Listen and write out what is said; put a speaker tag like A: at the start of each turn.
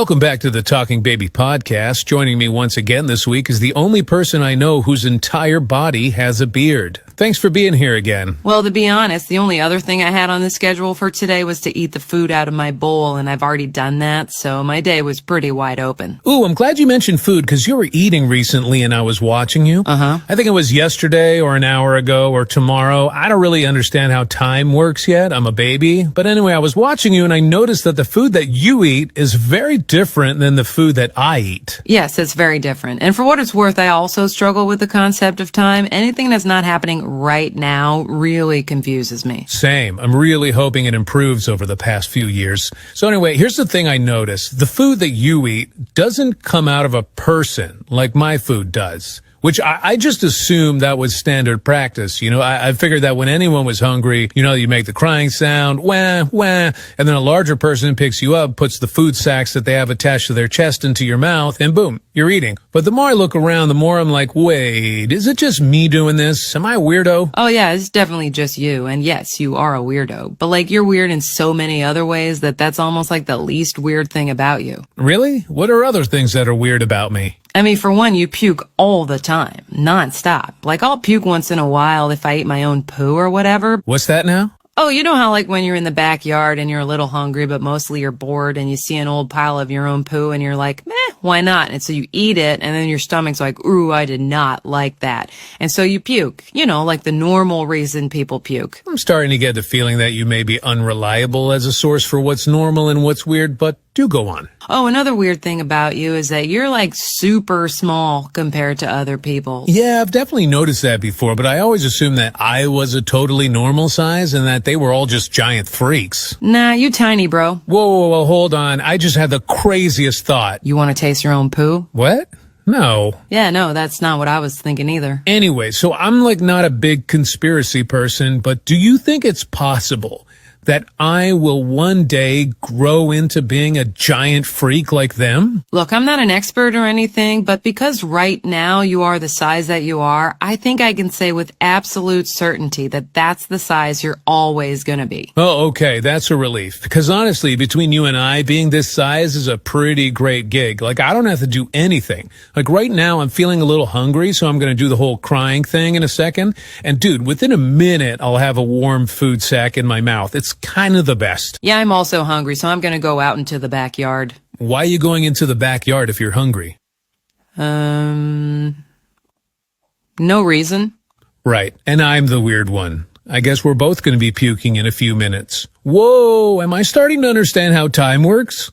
A: Welcome back to the Talking Baby podcast. Joining me once again this week is the only person I know whose entire body has a beard. Thanks for being here again.
B: Well, to be honest, the only other thing I had on the schedule for today was to eat the food out of my bowl, and I've already done that, so my day was pretty wide open.
A: Ooh, I'm glad you mentioned food because you were eating recently and I was watching you.
B: Uh-huh.
A: I think it was yesterday or an hour ago or tomorrow. I don't really understand how time works yet. I'm a baby. But anyway, I was watching you and I noticed that the food that you eat is very different than the food that I eat.
B: Yes, it's very different. And for what it's worth, I also struggle with the concept of time. Anything that's not happening right now really confuses me.
A: Same. I'm really hoping it improves over the past few years. So anyway, here's the thing I noticed. The food that you eat doesn't come out of a person like my food does. Which I just assumed that was standard practice. You know, I figured that when anyone was hungry, you know, you make the crying sound, wah, wah, and then a larger person picks you up, puts the food sacks that they have attached to their chest into your mouth, and boom, you're eating. But the more I look around, the more I'm like, wait, is it just me doing this? Am I a weirdo?
B: Oh yeah, it's definitely just you. And yes, you are a weirdo. But like, you're weird in so many other ways that's almost like the least weird thing about you.
A: Really? What are other things that are weird about me?
B: I mean, for one, you puke all the time, nonstop. Like, I'll puke once in a while if I eat my own poo or whatever.
A: What's that now?
B: Oh, you know how like when you're in the backyard and you're a little hungry, but mostly you're bored and you see an old pile of your own poo and you're like, meh, why not? And so you eat it and then your stomach's like, ooh, I did not like that. And so you puke, you know, like the normal reason people puke.
A: I'm starting to get the feeling that you may be unreliable as a source for what's normal and what's weird, but do go on.
B: Oh, another weird thing about you is that you're like super small compared to other people.
A: Yeah, I've definitely noticed that before, but I always assumed that I was a totally normal size and that they were all just giant freaks.
B: Nah, you tiny, bro.
A: Whoa, hold on. I just had the craziest thought.
B: You want to taste your own poo?
A: What? No.
B: Yeah, no, that's not what I was thinking either.
A: Anyway, so I'm like not a big conspiracy person, but do you think it's possible that I will one day grow into being a giant freak like them?
B: Look, I'm not an expert or anything, but because right now you are the size that you are, I think I can say with absolute certainty that that's the size you're always gonna be.
A: Oh, okay. That's a relief. Because honestly, between you and I, being this size is a pretty great gig. Like, I don't have to do anything. Like, right now, I'm feeling a little hungry, so I'm going to do the whole crying thing in a second. And dude, within a minute, I'll have a warm food sack in my mouth. It's kind of the best.
B: Yeah, I'm also hungry, so I'm gonna go out into the backyard.
A: Why are you going into the backyard if you're hungry?
B: No reason.
A: Right. And I'm the weird one. I guess we're both going to be puking in a few minutes. Whoa, am I starting to understand how time works?